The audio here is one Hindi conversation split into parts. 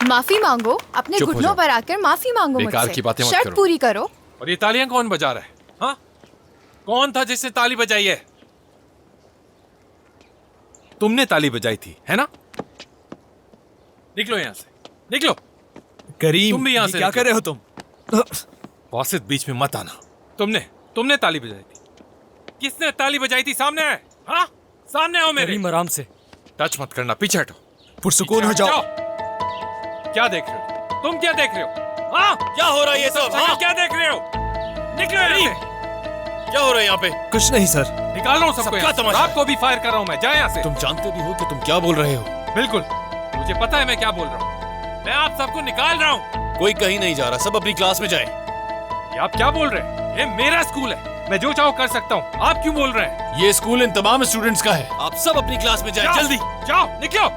माफी मांगो, अपने चुप हो घुटनों जाओ। पर आकर माफी मांगो बेकार मुझसे। की बातें मत शर्त करो। पूरी करो। और ये तालियां कौन बजा रहा है? हाँ, कौन था जिसने ताली बजाई है? तुमने ताली बजाई थी, है ना? निकलो यहां से, निकलो। करीम, तुम भी यहाँ ये से क्या निकलो। कर रहे हो तुम? वासित बीच में मत आना। तुमने ताली बजाई थी। किसने ताली बजाई थी? सामने है। हाँ, सामने आओ मेरे। करीम, आराम से। टच मत करना, पीछे हटो। पुरसुकून हो जाओ। क्या देख रहे हो? तुम क्या देख रहे हो? हाँ, क्या हो रहा है ये सब? हाँ? क्या देख रहे हो? निकलो यहाँ से। क्या हो रहा है यहाँ पे? कुछ नहीं सर। निकाल रहा हूँ सबको यहाँ से। तमाशा है। आपको भी फायर कर रहा हूँ मैं। जाए यहाँ से। तुम जानते भी हो कि तुम क्या बोल रहे हो? बिल्कुल, मुझे पता है मैं क्या बोल रहा हूँ। मैं आप सबको निकाल रहा हूँ। कोई कहीं नहीं जा रहा, सब अपनी क्लास में जाए। ये आप क्या बोल रहे हैं? ये मेरा स्कूल है, मैं जो चाहूँ कर सकता हूँ। आप क्यों बोल रहे हैं? ये स्कूल इन तमाम स्टूडेंट्स का है। आप सब अपनी क्लास में जाए, जाओ, जल्दी। जाओ, निकलो,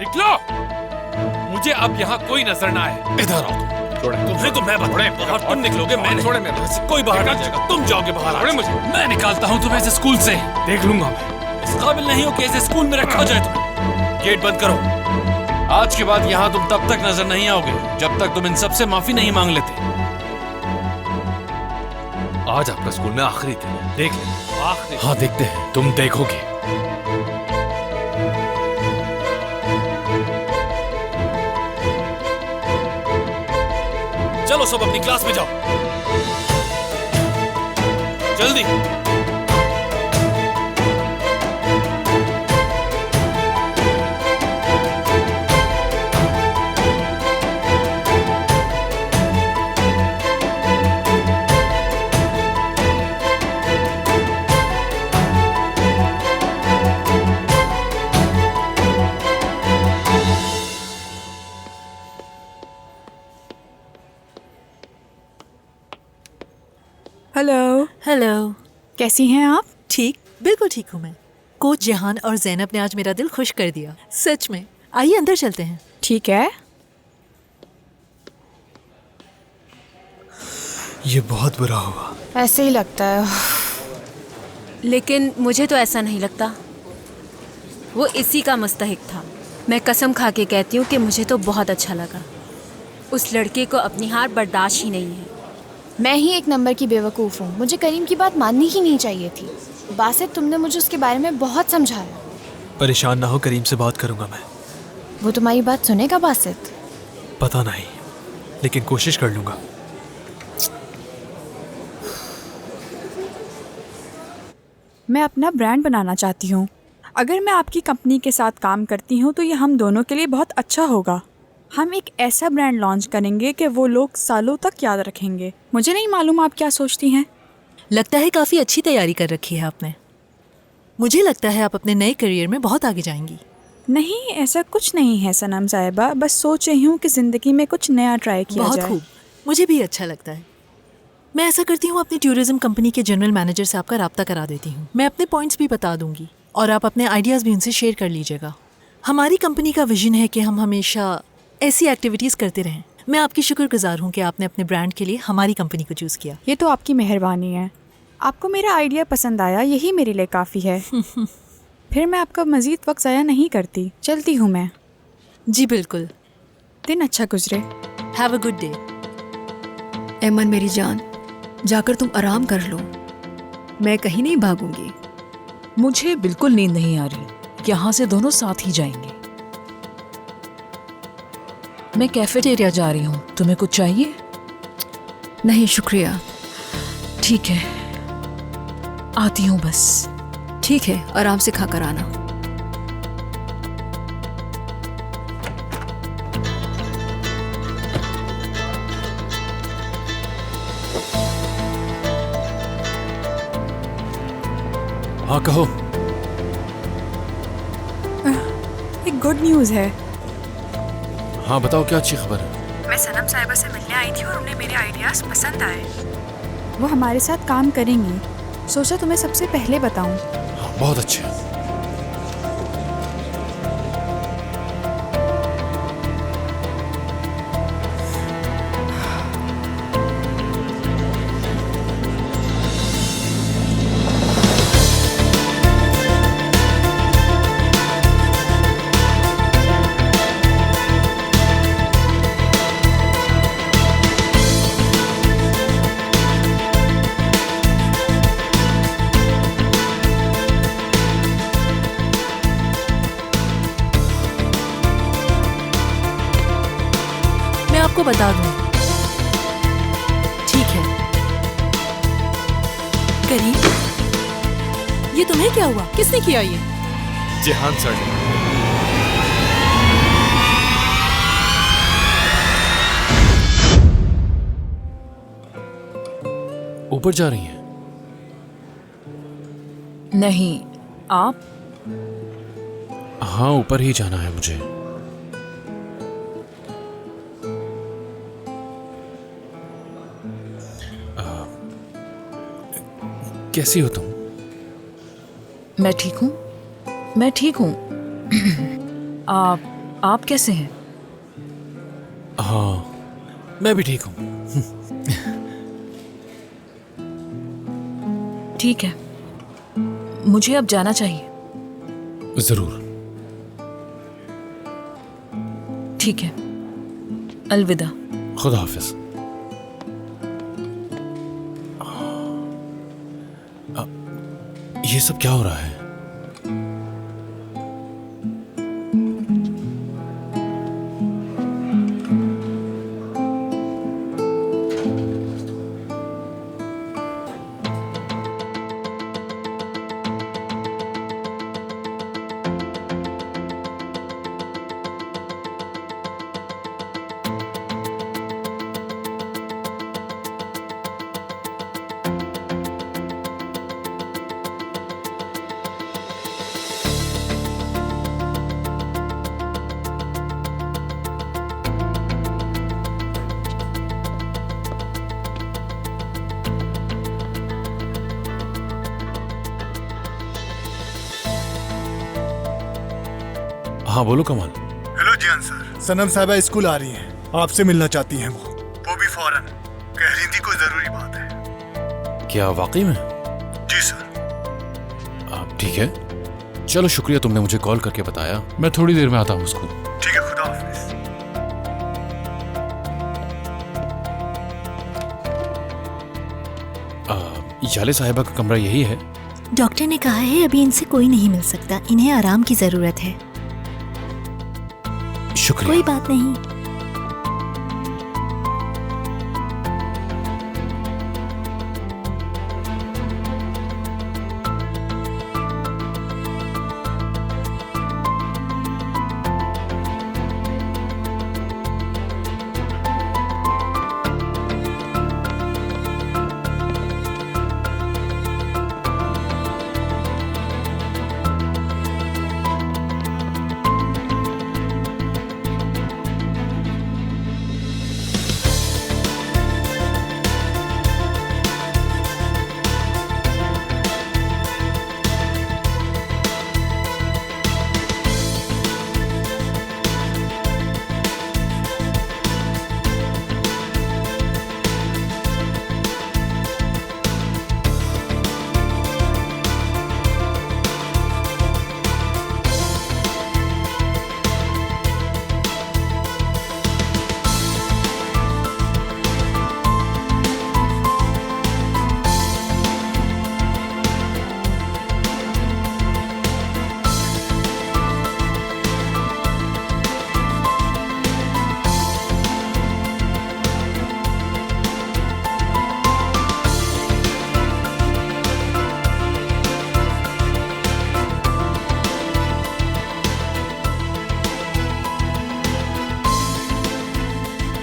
निकलो। मुझे अब यहाँ कोई नजर ना आए। इधर आओ तुम। तुम्हें तो मैं छोड़े, बाहर तुम निकलोगे, मैं छोड़े नहीं। मेरे। यहाँ से कोई बाहर नहीं जाएगा, तुम जाओगे बाहर। छोड़े मुझे। मैं निकालता हूँ तुम्हें इस स्कूल से। देख लूंगा मैं। इस काबिल नहीं हो कि इस स्कूल में रखा जाए तुम्हें। गेट बंद करो। आज के बाद यहाँ तुम तब तक नजर नहीं आओगे जब तक तुम इन सबसे माफी नहीं मांग लेते। आज आपका स्कूल में आखिरी दिन है, देख ले। आखिरी। हाँ, देखते हैं, तुम देखोगे। चलो सब अपनी क्लास में जाओ, जल्दी। हेलो। हेलो। कैसी हैं आप? ठीक, बिल्कुल ठीक हूँ मैं। कोच जहान और जैनब ने आज मेरा दिल खुश कर दिया, सच में। आइए अंदर चलते हैं। ठीक है। ये बहुत बुरा हुआ। ऐसे ही लगता है। लेकिन मुझे तो ऐसा नहीं लगता। वो इसी का मुस्तहिक था। मैं कसम खा के कहती हूँ कि मुझे तो बहुत अच्छा लगा। उस लड़के को अपनी हार बर्दाश्त ही नहीं है। मैं ही एक नंबर की बेवकूफ़ हूँ। मुझे करीम की बात माननी ही नहीं चाहिए थी। बासित, तुमने मुझे उसके बारे में बहुत समझाया। परेशान ना हो, करीम से बात करूंगा मैं। वो तुम्हारी बात सुनेगा बासित? पता नहीं, लेकिन कोशिश कर लूंगा। मैं अपना ब्रांड बनाना चाहती हूँ। अगर मैं आपकी कंपनी के साथ काम करती हूँ तो ये हम दोनों के लिए बहुत अच्छा होगा। हम एक ऐसा ब्रांड लॉन्च करेंगे कि वो लोग सालों तक याद रखेंगे। मुझे नहीं मालूम आप क्या सोचती हैं। लगता है काफ़ी अच्छी तैयारी कर रखी है आपने। मुझे लगता है आप अपने नए करियर में बहुत आगे जाएंगी। नहीं, ऐसा कुछ नहीं है सनम साहिबा। बस सोच रही हूँ कि ज़िंदगी में कुछ नया ट्राई किया बहुत जाए। खूब, मुझे भी अच्छा लगता है। मैं ऐसा करती हूँ, अपनी टूरिज्म कंपनी के जनरल मैनेजर से आपका राब्ता करा देती हूँ। मैं अपने पॉइंट्स भी बता दूंगी और आप अपने आइडियाज़ भी उनसे शेयर कर लीजिएगा। हमारी कंपनी का विजन है कि हम हमेशा ऐसी एक्टिविटीज़ करते रहें। मैं आपकी शुक्रगुजार हूँ कि आपने अपने ब्रांड के लिए हमारी कंपनी को चूज़ किया। ये तो आपकी मेहरबानी है। आपको मेरा आइडिया पसंद आया, यही मेरे लिए काफ़ी है। फिर मैं आपका मज़ीद वक्त ज़ाया नहीं करती। चलती हूँ मैं। जी बिल्कुल। दिन अच्छा गुजरे। Have a good day. Ayman मेरी जान, जाकर तुम आराम कर लो। मैं कहीं नहीं भागूंगी। मुझे बिल्कुल नींद नहीं आ रही। यहाँ से दोनों साथ ही जाएंगे। मैं कैफेटेरिया जा रही हूँ, तुम्हें कुछ चाहिए? नहीं शुक्रिया। ठीक है, आती हूँ बस। ठीक है, आराम से खाकर आना। हाँ कहो। एक गुड न्यूज़ है। हाँ बताओ, क्या अच्छी खबर है? मैं सनम साहिबा से मिलने आई थी और उन्हें मेरे आइडियाज़ पसंद आए। वो हमारे साथ काम करेंगी। सोचा तुम्हें सबसे पहले बताऊं। हाँ, बहुत अच्छे। को बता दूंगी। ठीक है। करीम, ये तुम्हें क्या हुआ? किसने किया ये? जिहान सर ने। ऊपर जा रही हैं? नहीं, आप? हाँ, ऊपर ही जाना है मुझे। कैसी हो तुम? मैं ठीक हूँ, मैं ठीक हूँ। आप कैसे हैं? हाँ, मैं भी ठीक हूँ। ठीक है, मुझे अब जाना चाहिए। जरूर। ठीक है, अलविदा। खुदा हाफिज। ये सब क्या हो रहा है? हाँ बोलो कमाल। हेलो जियान सर, सनम साहिबा स्कूल आ रही हैं, आपसे मिलना चाहती हैं वो भी फौरन। कह रही थी कोई जरूरी बात है। क्या वाकई में? जी सर। आप ठीक है? चलो शुक्रिया, तुमने मुझे कॉल करके बताया। मैं थोड़ी देर में आता हूँ स्कूल। ठीक है, खुदा हाफिज। याले साहिबा का कमरा यही है? डॉक्टर ने कहा है अभी इनसे कोई नहीं मिल सकता, इन्हें आराम की जरूरत है। शुक्रिया। कोई बात नहीं।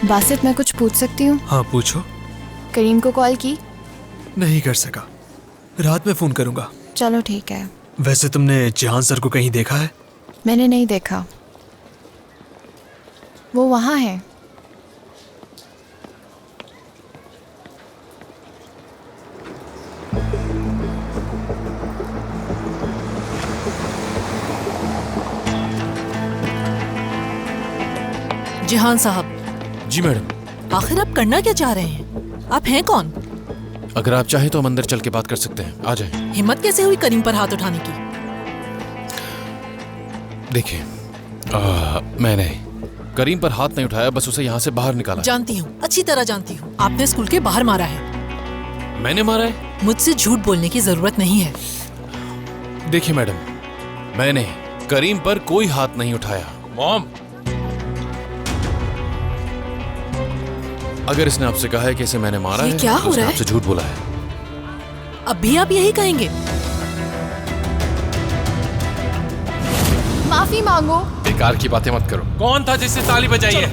बासित, मैं कुछ पूछ सकती हूँ? हाँ पूछो। करीम को कॉल की? नहीं कर सका, रात में फोन करूंगा। चलो ठीक है। वैसे तुमने जिहान सर को कहीं देखा है? मैंने नहीं देखा, वो वहाँ है। जिहान साहब। जी मैडम। आखिर आप करना क्या चाह रहे हैं? आप हैं कौन? अगर आप चाहें तो हम अंदर चल के बात कर सकते हैं, आ जाएं। हिम्मत कैसे हुई करीम पर हाथ उठाने की? देखिए, मैंने करीम पर हाथ नहीं उठाया, बस उसे यहाँ से बाहर निकाला। जानती हूँ, अच्छी तरह जानती हूँ। आपने स्कूल के बाहर मारा है। मैंने मारा है? मुझसे झूठ बोलने की जरूरत नहीं है। देखिए मैडम, मैंने करीम पर कोई हाथ नहीं उठाया। मॉम, अगर इसने आपसे कहा है कि इसे मैंने मारा ये है, क्या तो हो उसने रहा है? आपसे झूठ बोला है। अब भी आप यही कहेंगे? माफी मांगो। बेकार की बातें मत करो। कौन था जिससे ताली बजाई है?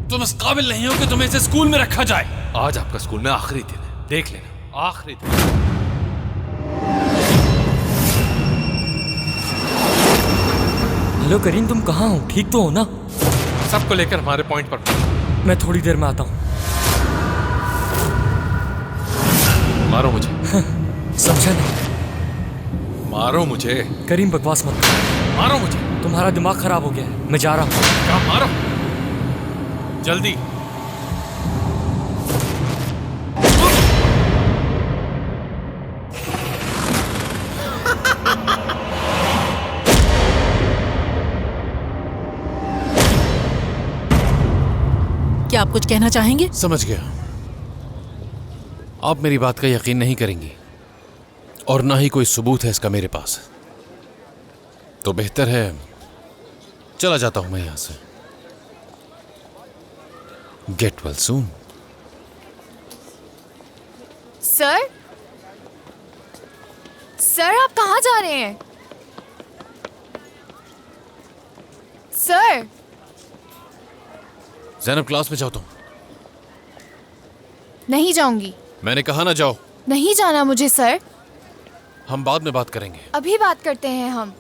तुम इस काबिल नहीं हो कि तुम्हें इसे स्कूल में रखा जाए। आज आपका स्कूल में आखिरी दिन है, देख लेना, आखिरी दिन। हेलो करीम, तुम कहाँ हो? ठीक तो हो ना? सबको लेकर हमारे पॉइंट पर। मैं थोड़ी देर में आता हूँ। मारो मुझे। समझा नहीं? मारो मुझे। करीम बकवास मत करो। मारो मुझे। तुम्हारा दिमाग खराब हो गया है, मैं जा रहा हूँ। क्या? मारो जल्दी। क्या आप कुछ कहना चाहेंगे? समझ गया। आप मेरी बात का यकीन नहीं करेंगी और ना ही कोई सबूत है इसका मेरे पास, तो बेहतर है चला जाता हूं मैं यहां से। Get well soon. Sir, sir आप कहाँ जा रहे हैं? सर, ज़ैनब क्लास में जाओ तुम। नहीं जाऊंगी। मैंने कहा ना जाओ। नहीं जाना मुझे सर। हम बाद में बात करेंगे। अभी बात करते हैं हम।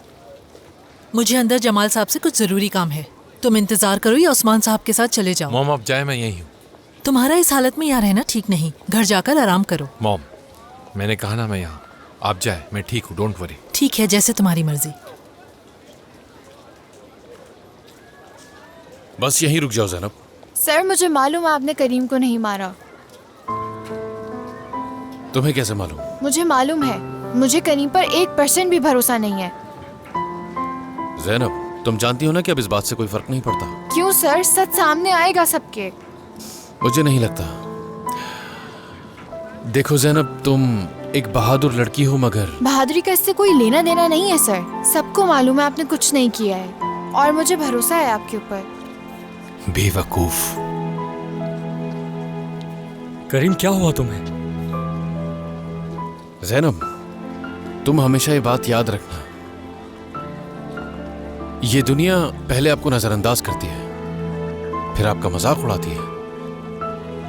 मुझे अंदर जमाल साहब से कुछ जरूरी काम है। तुम इंतजार करो या उस्मान साहब के साथ चले जाओ। मॉम, अब जाए, मैं यही हूँ। तुम्हारा इस हालत में यहाँ रहना ठीक नहीं, घर जाकर आराम करो। मॉम, मैंने कहा ना मैं यहाँ। आप जाए, मैं ठीक हूँ, डोंट वरी। ठीक है, जैसे तुम्हारी मर्जी। बस यहीं रुक जाओ ज़ैनब। सर मुझे मालूम है आपने करीम को नहीं मारा। तुम्हें कैसे मालूम? मुझे मालूम है। मुझे करीम पर 1% भी भरोसा नहीं है। ज़ैनब, तुम जानती हो ना कि अब इस बात से कोई फर्क नहीं पड़ता। क्यों सर? सच सामने आएगा सबके। मुझे नहीं लगता। देखो ज़ैनब, तुम एक बहादुर लड़की हो, मगर बहादुरी का इससे कोई लेना देना नहीं है सर। सबको मालूम है आपने कुछ नहीं किया है और मुझे भरोसा है आपके ऊपर। बेवकूफ। करीम क्या हुआ तुम्हें? ज़ैनब, तुम हमेशा ये बात याद रखना, ये दुनिया पहले आपको नजरअंदाज करती है, फिर आपका मजाक उड़ाती है,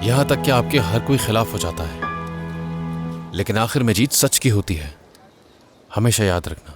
यहां तक कि आपके हर कोई खिलाफ हो जाता है, लेकिन आखिर में जीत सच की होती है। हमेशा याद रखना।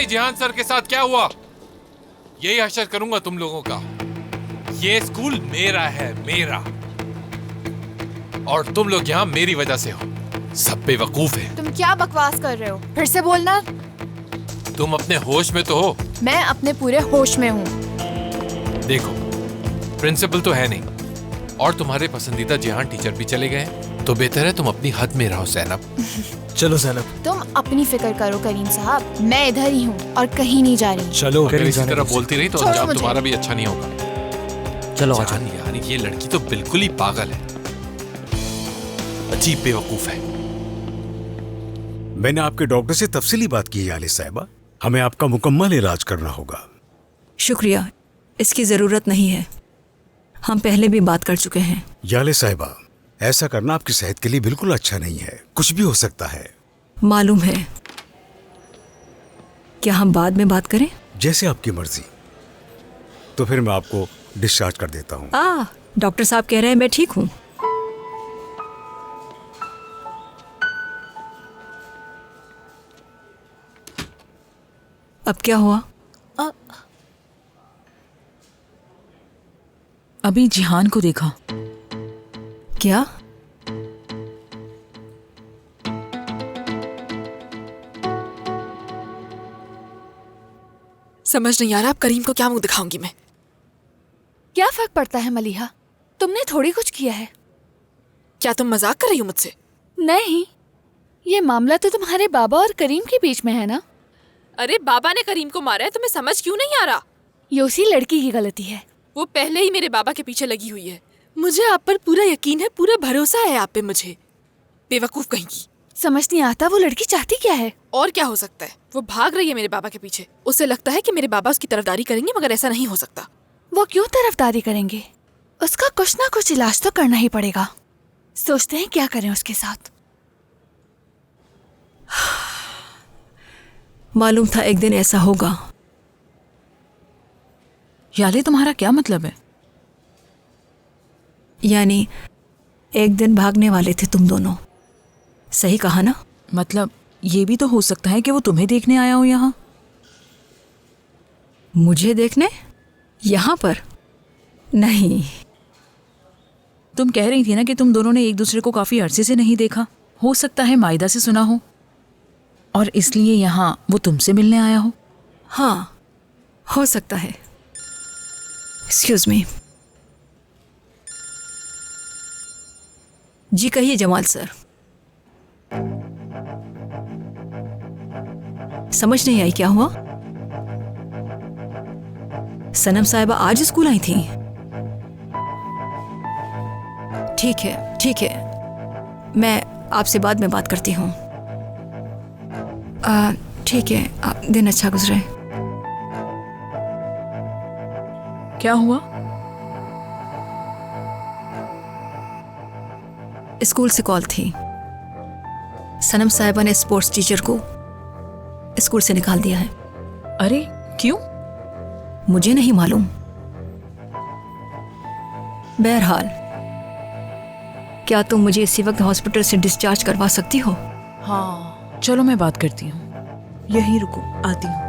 जिहान सर के साथ क्या हुआ, यही हशर करूंगा तुम लोगों का। ये स्कूल मेरा है, मेरा, और तुम लोग यहाँ मेरी वजह से हो। सब बेवकूफ है। तुम क्या बकवास कर रहे हो? फिर से बोलना। तुम अपने होश में तो हो? मैं अपने पूरे होश में हूँ। देखो, प्रिंसिपल तो है नहीं, और तुम्हारे पसंदीदा जिहान टीचर भी चले गए, तो बेहतर है तुम अपनी हद में रहो ज़ैनब। चलो ज़ैनब। तुम अपनी फिक्र करो करीम साहब, मैं इधर ही हूँ और कहीं नहीं जा रही। चलो अगर इसी तरह बोलती रही तो छोड़ो अंजाम मुझे। तुम्हारा भी अच्छा नहीं होगा। चलो आ जान यार, ये लड़की तो बिल्कुल ही पागल है, अजीब बेवकूफ है। मैंने आपके डॉक्टर से तफसीली बात की है याले साहिबा, हमें आपका मुकम्मल इलाज करना होगा। शुक्रिया, इसकी ज़रूरत नहीं है, हम पहले भी बात कर चुके हैं। याले साहिबा, ऐसा करना आपकी सेहत के लिए बिल्कुल अच्छा नहीं है, कुछ भी हो सकता है। मालूम है, क्या हम बाद में बात करें? जैसे आपकी मर्जी। तो फिर मैं आपको डिस्चार्ज कर देता हूँ। डॉक्टर साहब कह रहे हैं मैं ठीक हूँ। अब क्या हुआ? अभी जिहान को देखा। क्या? समझ नहीं आ रहा अब करीम को क्या मुंह दिखाऊंगी मैं। क्या फर्क पड़ता है मलिहा, तुमने थोड़ी कुछ किया है। क्या तुम मजाक कर रही हो मुझसे? नहीं, ये मामला तो तुम्हारे बाबा और करीम के बीच में है ना। अरे बाबा ने करीम को मारा है, तुम्हें समझ क्यों नहीं आ रहा? ये उसी लड़की की गलती है। वो पहले ही मेरे बाबा के पीछे लगी हुई है। मुझे आप पर पूरा यकीन है, पूरा भरोसा है आप पे मुझे। बेवकूफ कहीं की। समझ नहीं आता वो लड़की चाहती क्या है। और क्या हो सकता है, वो भाग रही है मेरे बाबा के पीछे। उसे लगता है कि मेरे बाबा उसकी तरफदारी करेंगे, मगर ऐसा नहीं हो सकता। वो क्यों तरफदारी करेंगे? उसका कुछ ना कुछ इलाज तो करना ही पड़ेगा। सोचते हैं क्या करें उसके साथ। मालूम था एक दिन ऐसा होगा। याले तुम्हारा क्या मतलब है? यानी एक दिन भागने वाले थे तुम दोनों, सही कहा ना? मतलब ये भी तो हो सकता है कि वो तुम्हें देखने आया हो यहाँ। मुझे देखने? यहाँ पर? नहीं। तुम कह रही थी ना कि तुम दोनों ने एक दूसरे को काफी अरसे से नहीं देखा। हो सकता है मायदा से सुना हो और इसलिए यहाँ वो तुमसे मिलने आया हो। हाँ, हो सकता है। Excuse me. जी कहिए जमाल सर। समझ नहीं आई क्या हुआ? सनम साहिबा आज स्कूल आई थी? ठीक है ठीक है, मैं आपसे बाद में बात करती हूँ। ठीक है, दिन अच्छा गुजरे। क्या हुआ? स्कूल से कॉल थी। सनम साहिबा ने स्पोर्ट्स टीचर को स्कूल से निकाल दिया है। अरे क्यों? मुझे नहीं मालूम। बहरहाल, क्या तुम मुझे इसी वक्त हॉस्पिटल से डिस्चार्ज करवा सकती हो? हाँ चलो मैं बात करती हूँ। यहीं रुको, आती हूँ।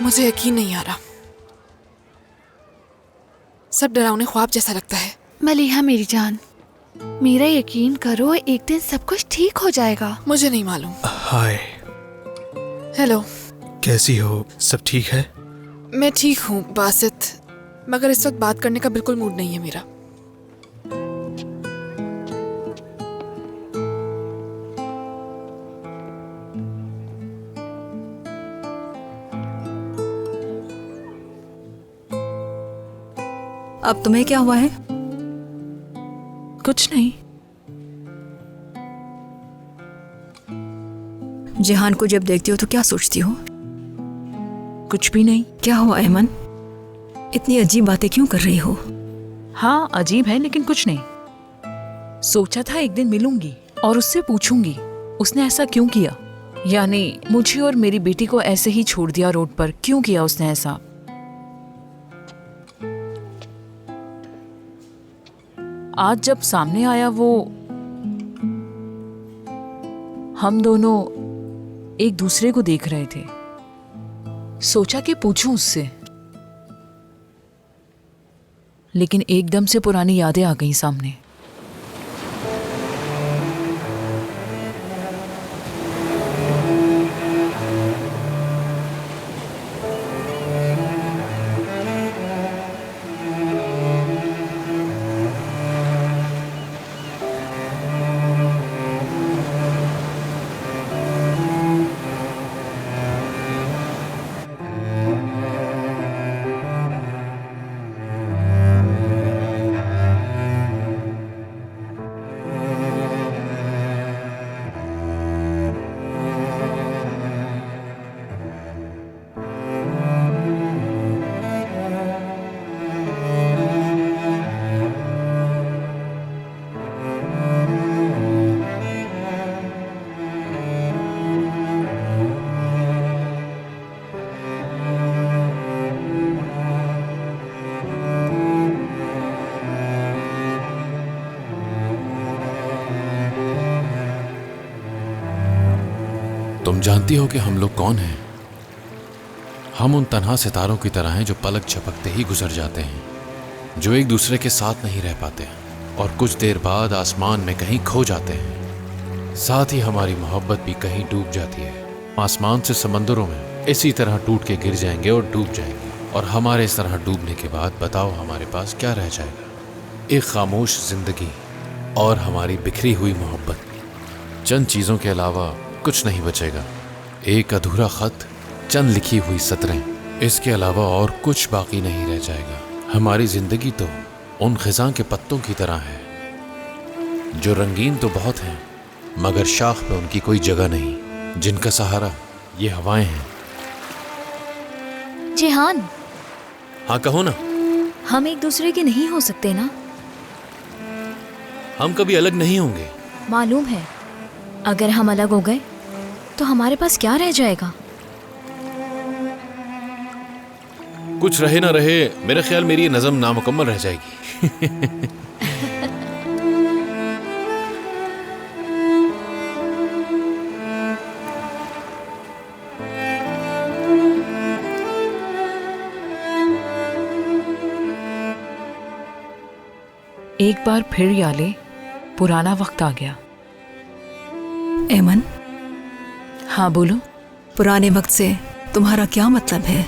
मुझे यकीन नहीं आ रहा, सब डरावने ख्वाब जैसा लगता है। मलिहा मेरी जान, मेरा यकीन करो, एक दिन सब कुछ ठीक हो जाएगा। मुझे नहीं मालूम। हाय, हेलो, कैसी हो? सब ठीक है? मैं ठीक हूँ बासित, मगर इस वक्त बात करने का बिल्कुल मूड नहीं है मेरा। अब तुम्हें क्या हुआ है? कुछ नहीं। जिहान को जब देखती हो तो क्या सोचती हो? कुछ भी नहीं। क्या हुआ अहमन? इतनी अजीब बातें क्यों कर रही हो? हाँ अजीब है, लेकिन कुछ नहीं। सोचा था एक दिन मिलूंगी, और उससे पूछूंगी उसने ऐसा क्यों किया, यानी मुझे और मेरी बेटी को ऐसे ही छोड़ दिया रोड पर, क्यों किया उसने ऐसा। आज जब सामने आया वो, हम दोनों एक दूसरे को देख रहे थे, सोचा कि पूछूं उससे, लेकिन एकदम से पुरानी यादें आ गईं सामने। तुम जानती हो कि हम लोग कौन हैं? हम उन तन्हा सितारों की तरह हैं जो पलक झपकते ही गुजर जाते हैं, जो एक दूसरे के साथ नहीं रह पाते और कुछ देर बाद आसमान में कहीं खो जाते हैं। साथ ही हमारी मोहब्बत भी कहीं डूब जाती है। आसमान से समंदरों में इसी तरह टूट के गिर जाएंगे और डूब जाएंगे, और हमारे इस तरह डूबने के बाद बताओ हमारे पास क्या रह जाएगा? एक खामोश जिंदगी और हमारी बिखरी हुई मोहब्बत। चंद चीज़ों के अलावा कुछ नहीं बचेगा। एक अधूरा खत, चंद लिखी हुई सतरें, इसके अलावा और कुछ बाकी नहीं रह जाएगा। हमारी जिंदगी तो उन खिजां के पत्तों की तरह है, जो रंगीन तो बहुत हैं मगर शाख पे उनकी कोई जगह नहीं, जिनका सहारा ये हवाएं हैं। जेहान, हाँ कहो ना। हम एक दूसरे के नहीं हो सकते ना? हम कभी अलग नहीं होंगे। मालूम है, अगर हम अलग हो गए तो हमारे पास क्या रह जाएगा? कुछ रहे ना रहे, मेरा ख्याल मेरी ये नज़म नामुकम्मल रह जाएगी। एक बार फिर याले पुराना वक्त आ गया। एमन, हाँ बोलो। पुराने वक्त से तुम्हारा क्या मतलब है?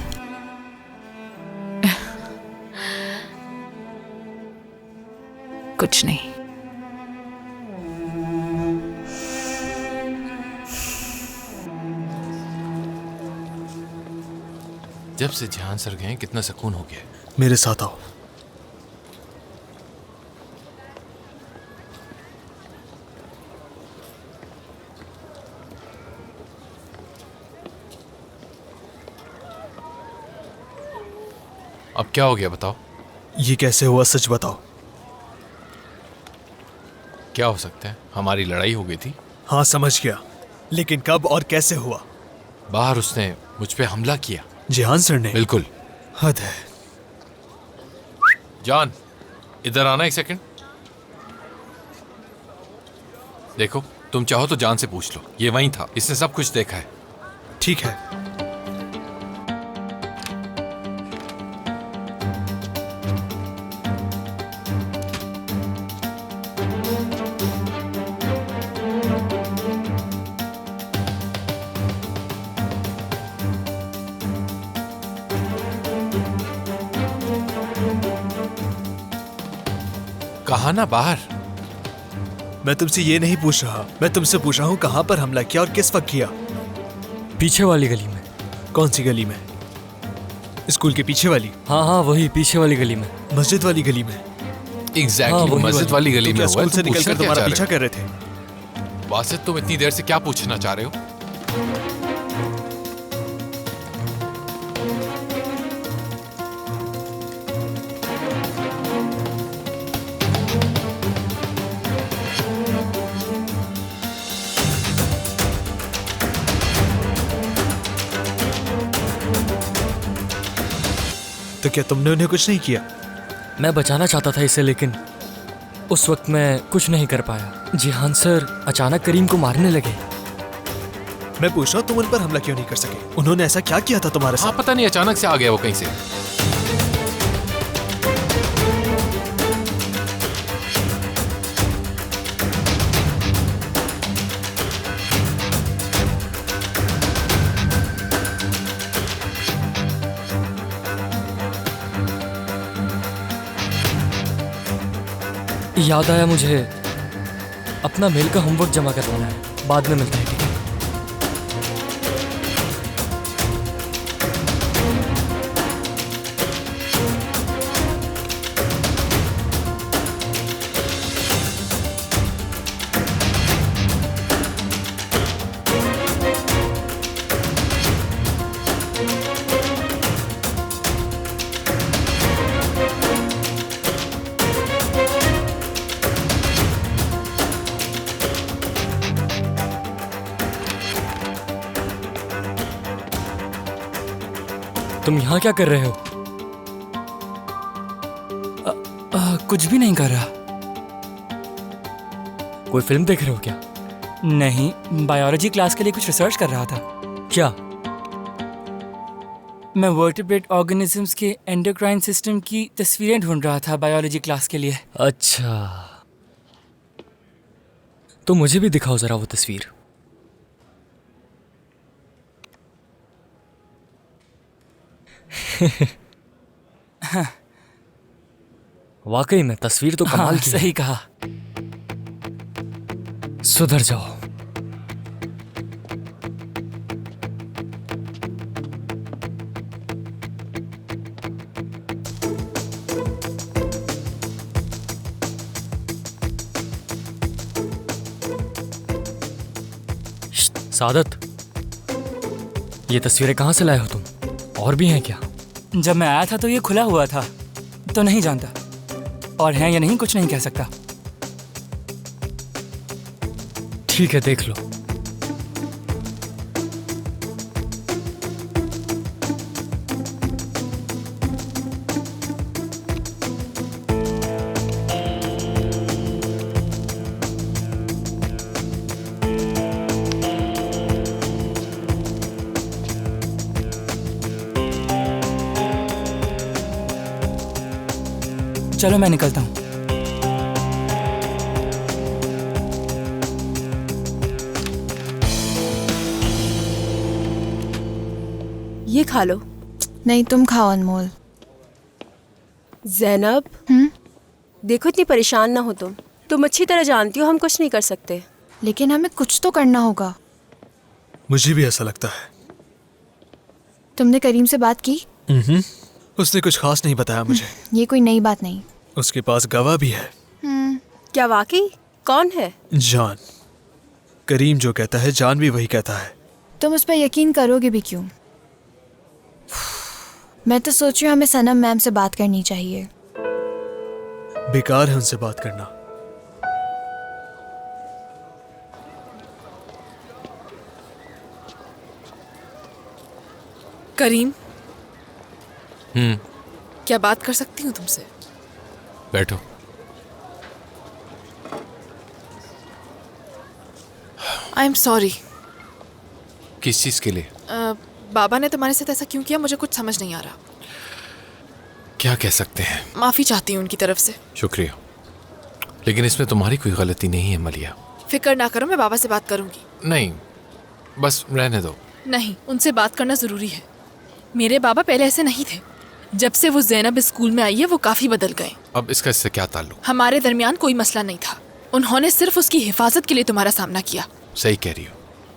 कुछ नहीं। जब से ध्यान सर गए कितना सुकून हो गया। मेरे साथ आओ। अब क्या हो गया बताओ? ये कैसे हुआ, सच बताओ। क्या हो सकता है? हमारी लड़ाई हो गई थी। हाँ समझ गया, लेकिन कब और कैसे हुआ? बाहर उसने मुझ पे हमला किया। जेहान सर ने? बिल्कुल। हद है। जान, इधर आना एक सेकंड। देखो, तुम चाहो तो जान से पूछ लो, ये वहीं था, इसने सब कुछ देखा है। ठीक है। कहा ना बाहर। मैं तुमसे ये नहीं पूछ रहा, मैं तुमसे पूछ रहा हूँ कहाँ पर हमला किया और किस वक्त किया? पीछे वाली गली में। कौन सी गली में? स्कूल के पीछे वाली? हाँ हाँ वही पीछे वाली गली में। मस्जिद वाली गली में? एग्जैक्टली, मस्जिद वाली गली में हुआ। स्कूल से निकलकर तुम्हारा पीछा कर रहे थे? वासिद, तुम इतनी देर से क्या पूछना चाह रहे हो? क्या तुमने उन्हें कुछ नहीं किया? मैं बचाना चाहता था इसे, लेकिन उस वक्त मैं कुछ नहीं कर पाया। जिहान सर अचानक करीम को मारने लगे। मैं पूछ रहा हूँ तुम उन पर हमला क्यों नहीं कर सके? उन्होंने ऐसा क्या किया था तुम्हारे साथ? हाँ पता नहीं, अचानक से आ गया वो कहीं से। याद आया मुझे अपना मेल का होमवर्क जमा करवाना है। बाद में मिलते हैं, ठीक है? तुम यहाँ क्या कर रहे हो? कुछ भी नहीं कर रहा। कोई फिल्म देख रहे हो क्या? नहीं, बायोलॉजी क्लास के लिए कुछ रिसर्च कर रहा था। क्या? मैं वर्टिब्रेट ऑर्गेनिजम्स के एंडोक्राइन सिस्टम की तस्वीरें ढूंढ रहा था बायोलॉजी क्लास के लिए। अच्छा, तो मुझे भी दिखाओ जरा वो तस्वीर। वाकई में तस्वीर तो कमाल की है। सही कहा। सुधर जाओ। सादत, ये तस्वीरें कहाँ से लाए हो तुम? और भी हैं क्या? जब मैं आया था तो ये खुला हुआ था, तो नहीं जानता। और हैं या नहीं कुछ नहीं कह सकता। ठीक है, देख लो। चलो मैं निकलता हूँ। ये खा लो। नहीं, तुम खाओ अनमोल। जैनब, देखो इतनी परेशान ना हो तुम अच्छी तरह जानती हो हम कुछ नहीं कर सकते। लेकिन हमें कुछ तो करना होगा। मुझे भी ऐसा लगता है। तुमने करीम से बात की? उसने कुछ खास नहीं बताया मुझे। ये कोई नई बात नहीं। उसके पास गवाह भी है। क्या वाकई? कौन है? जान। करीम जो कहता है जान भी वही कहता है। तुम उस पर यकीन करोगे भी क्यों? मैं तो सोच रही हूँ हमें सनम मैम से बात करनी चाहिए। बेकार है उनसे बात करना। करीम, क्या बात कर सकती हूँ तुमसे? बैठो। I am sorry. किस चीज के लिए? बाबा ने तुम्हारे साथ ऐसा क्यों किया मुझे कुछ समझ नहीं आ रहा। क्या कह सकते हैं? माफी चाहती हूँ उनकी तरफ से। शुक्रिया, लेकिन इसमें तुम्हारी कोई गलती नहीं है मलिया। फिक्र ना करो, मैं बाबा से बात करूंगी। नहीं, बस रहने दो। नहीं, उनसे बात करना जरूरी है। मेरे बाबा पहले ऐसे नहीं थे। जब से वो ज़ैनब स्कूल में आई है वो काफी बदल गए। अब इसका इससे क्या ताल्लुक? हमारे दरमियान कोई मसला नहीं था। उन्होंने सिर्फ उसकी हिफाजत के लिए तुम्हारा सामना किया। सही कह रही हो।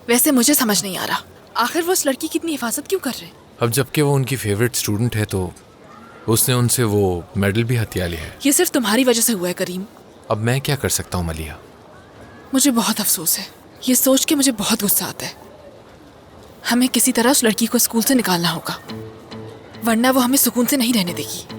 वैसे मुझे समझ नहीं आ रहा आखिर वो उस लड़की की इतनी हिफाजत क्यों कर रहे? अब जबकि वो उनकी फेवरेट स्टूडेंट है तो उसने उनसे वो मेडल भी हथिया लिया है। ये सिर्फ तुम्हारी वजह से हुआ है करीम। अब मैं क्या कर सकता हूँ मलिया? मुझे बहुत अफसोस है। ये सोच के मुझे बहुत गुस्सा आता है। हमें किसी तरह उस लड़की को स्कूल से निकालना होगा, वरना वो हमें सुकून से नहीं रहने देगी।